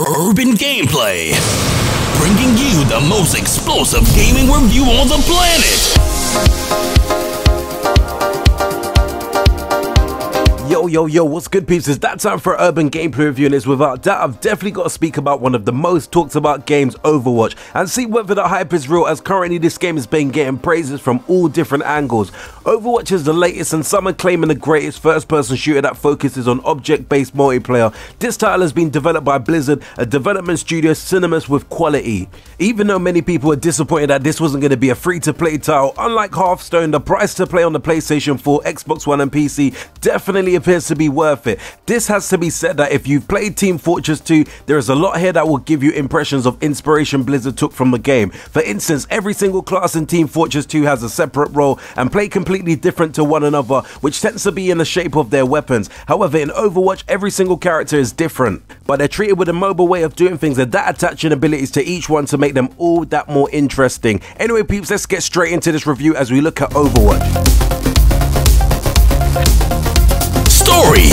Urban Gameplay, bringing you the most explosive gaming review on the planet. Yo, what's good, peeps? It's that time for Urban Gameplay review, and it's without doubt I've definitely got to speak about one of the most talked about games, Overwatch, and see whether the hype is real, as currently this game has been getting praises from all different angles. Overwatch is the latest and some are claiming the greatest first-person shooter that focuses on object-based multiplayer. This title has been developed by Blizzard, a development studio synonymous with quality. Even though many people were disappointed that this wasn't going to be a free-to-play title, unlike Hearthstone, the price to play on the PlayStation 4, Xbox One and PC definitely appears to be worth it. This has to be said that if you've played Team Fortress 2, there is a lot here that will give you impressions of inspiration Blizzard took from the game. For instance, every single class in Team Fortress 2 has a separate role and play completely different to one another, which tends to be in the shape of their weapons. However, in Overwatch, every single character is different, but they're treated with a mobile way of doing things and that attaching abilities to each one to make them all that more interesting. Anyway, peeps, let's get straight into this review as we look at Overwatch. Story.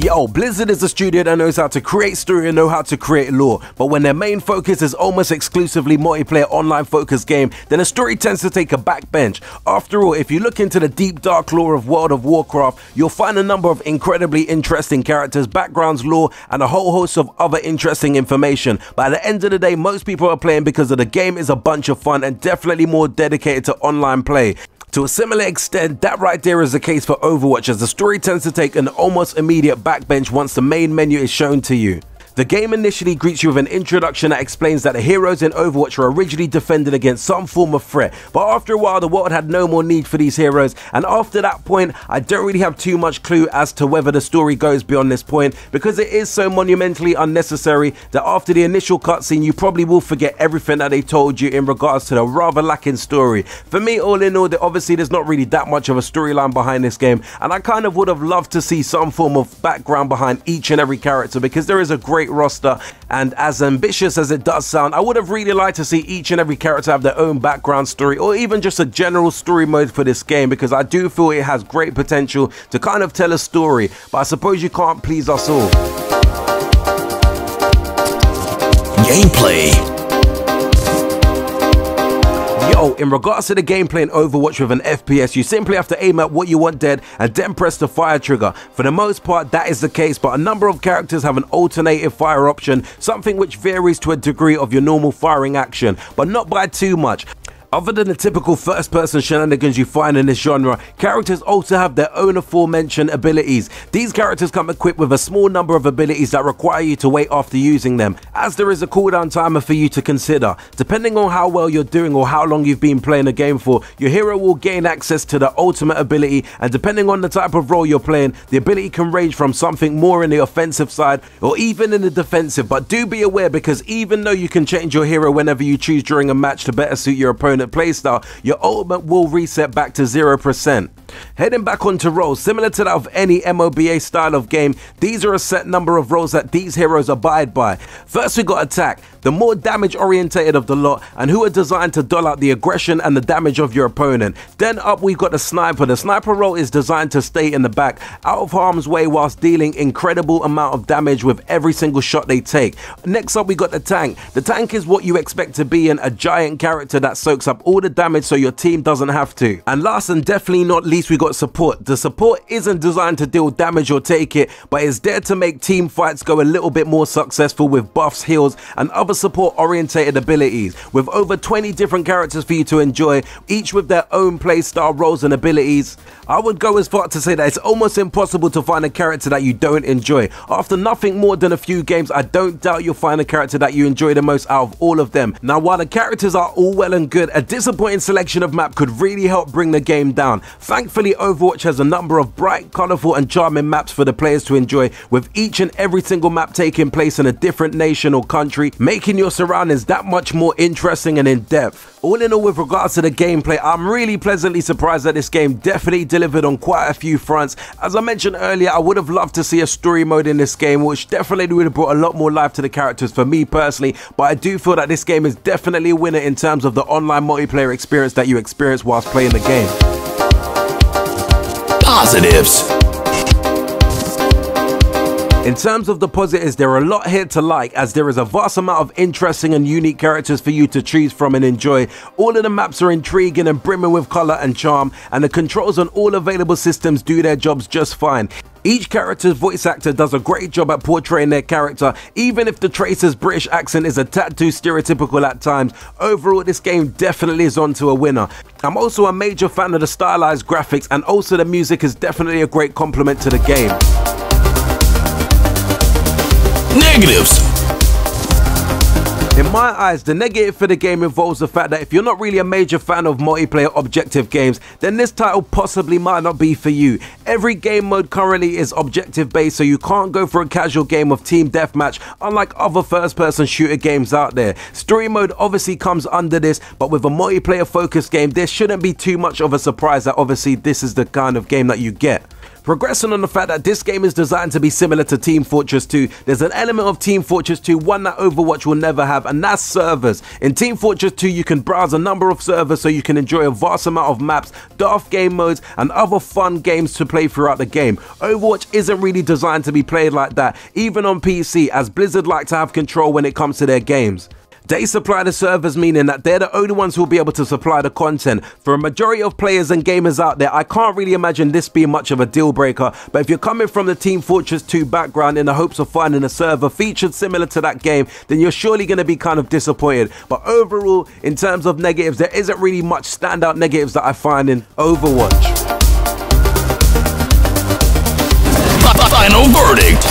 Yo, Blizzard is a studio that knows how to create story and know how to create lore, but when their main focus is almost exclusively multiplayer online focused game, then the story tends to take a backbench. After all, if you look into the deep dark lore of World of Warcraft, you'll find a number of incredibly interesting characters, backgrounds, lore, and a whole host of other interesting information. But at the end of the day, most people are playing because of the game is a bunch of fun and definitely more dedicated to online play. To a similar extent, that right there is the case for Overwatch, as the story tends to take an almost immediate backbench once the main menu is shown to you. The game initially greets you with an introduction that explains that the heroes in Overwatch were originally defended against some form of threat, but after a while the world had no more need for these heroes, and after that point I don't really have too much clue as to whether the story goes beyond this point, because it is so monumentally unnecessary that after the initial cutscene you probably will forget everything that they told you in regards to the rather lacking story. For me, all in all, obviously there's not really that much of a storyline behind this game, and I kind of would have loved to see some form of background behind each and every character, because there is a great roster, and as ambitious as it does sound, I would have really liked to see each and every character have their own background story, or even just a general story mode for this game, because I do feel it has great potential to kind of tell a story, but I suppose you can't please us all. Gameplay. Yo, in regards to the gameplay in Overwatch with an FPS, you simply have to aim at what you want dead and then press the fire trigger. For the most part, that is the case, but a number of characters have an alternative fire option, something which varies to a degree of your normal firing action, but not by too much. Other than the typical first-person shenanigans you find in this genre, characters also have their own aforementioned abilities. These characters come equipped with a small number of abilities that require you to wait after using them, as there is a cooldown timer for you to consider. Depending on how well you're doing or how long you've been playing the game for, your hero will gain access to the ultimate ability, and depending on the type of role you're playing, the ability can range from something more in the offensive side or even in the defensive. But do be aware, because even though you can change your hero whenever you choose during a match to better suit your opponent playstyle, your ultimate will reset back to 0%. Heading back onto roles, similar to that of any MOBA style of game, these are a set number of roles that these heroes abide by. First we got attack, the more damage orientated of the lot, and who are designed to dull out the aggression and the damage of your opponent. Then up we've got the sniper. The sniper role is designed to stay in the back, out of harm's way, whilst dealing incredible amount of damage with every single shot they take. Next up we got the tank. The tank is what you expect to be in a giant character that soaks up all the damage so your team doesn't have to. And last and definitely not least, we got support. The support isn't designed to deal damage or take it, but is there to make team fights go a little bit more successful with buffs, heals, and other support orientated abilities. With over 20 different characters for you to enjoy, each with their own playstyle, roles and abilities, I would go as far to say that it's almost impossible to find a character that you don't enjoy. After nothing more than a few games, I don't doubt you'll find a character that you enjoy the most out of all of them. Now, while the characters are all well and good, a disappointing selection of map could really help bring the game down. Thankfully, Overwatch has a number of bright, colourful and charming maps for the players to enjoy, with each and every single map taking place in a different nation or country, making your surroundings that much more interesting and in-depth. All in all, with regards to the gameplay, I'm really pleasantly surprised that this game definitely delivered on quite a few fronts. As I mentioned earlier, I would have loved to see a story mode in this game, which definitely would have brought a lot more life to the characters for me personally, but I do feel that this game is definitely a winner in terms of the online multiplayer experience that you experience whilst playing the game. Positives. In terms of the positives, there are a lot here to like, as there is a vast amount of interesting and unique characters for you to choose from and enjoy. All of the maps are intriguing and brimming with colour and charm, and the controls on all available systems do their jobs just fine. Each character's voice actor does a great job at portraying their character, even if the Tracer's British accent is a tad too stereotypical at times. Overall, this game definitely is on to a winner. I'm also a major fan of the stylized graphics, and also the music is definitely a great compliment to the game. Negatives. In my eyes, the negative for the game involves the fact that if you're not really a major fan of multiplayer objective games, then this title possibly might not be for you. Every game mode currently is objective based, so you can't go for a casual game of team deathmatch unlike other first person shooter games out there. Story mode obviously comes under this, but with a multiplayer focused game, there shouldn't be too much of a surprise that obviously this is the kind of game that you get. Progressing on the fact that this game is designed to be similar to Team Fortress 2, there's an element of Team Fortress 2, one that Overwatch will never have, and that's servers. In Team Fortress 2, you can browse a number of servers so you can enjoy a vast amount of maps, daft game modes, and other fun games to play throughout the game. Overwatch isn't really designed to be played like that, even on PC, as Blizzard like to have control when it comes to their games. They supply the servers, meaning that they're the only ones who will be able to supply the content. For a majority of players and gamers out there, I can't really imagine this being much of a deal breaker, but if you're coming from the Team Fortress 2 background in the hopes of finding a server featured similar to that game, then you're surely going to be kind of disappointed. But overall, in terms of negatives, there isn't really much standout negatives that I find in Overwatch. Final verdict.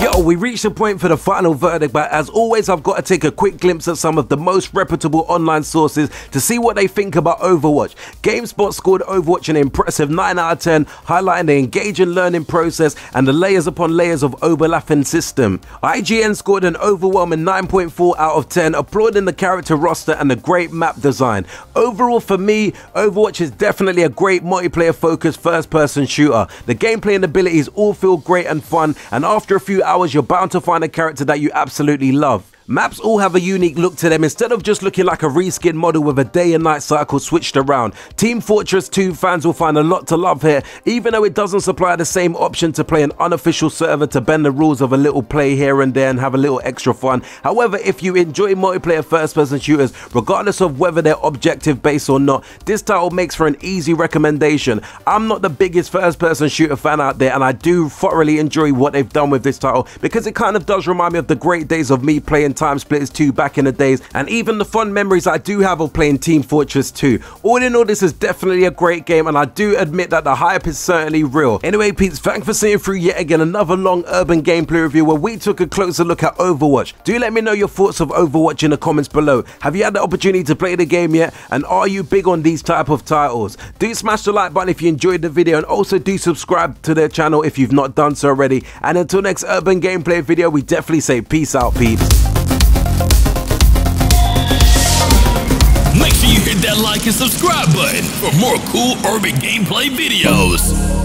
Yo, we reached the point for the final verdict, but as always, I've got to take a quick glimpse at some of the most reputable online sources to see what they think about Overwatch. GameSpot scored Overwatch an impressive 9 out of 10, highlighting the engaging learning process and the layers upon layers of overlapping system. IGN scored an overwhelming 9.4 out of 10, applauding the character roster and the great map design. Overall, for me, Overwatch is definitely a great multiplayer focused first person shooter. The gameplay and abilities all feel great and fun, and after a few hours you're bound to find a character that you absolutely love. Maps all have a unique look to them instead of just looking like a reskin model with a day and night cycle switched around. Team Fortress 2 fans will find a lot to love here, even though it doesn't supply the same option to play an unofficial server to bend the rules of a little play here and there and have a little extra fun. However, if you enjoy multiplayer first person shooters, regardless of whether they're objective based or not, this title makes for an easy recommendation. I'm not the biggest first person shooter fan out there, and I do thoroughly enjoy what they've done with this title because it kind of does remind me of the great days of me playing Time Splitters 2 back in the days, and even the fun memories I do have of playing Team Fortress 2. All in all, this is definitely a great game, and I do admit that the hype is certainly real. Anyway, peeps, thanks for seeing through yet again another long urban gameplay review where we took a closer look at Overwatch. Do let me know your thoughts of Overwatch in the comments below. Have you had the opportunity to play the game yet, and are you big on these type of titles? Do smash the like button if you enjoyed the video, and also do subscribe to their channel if you've not done so already. And until next urban gameplay video, we definitely say peace out, peeps. Make sure you hit that like and subscribe button for more cool urban gameplay videos.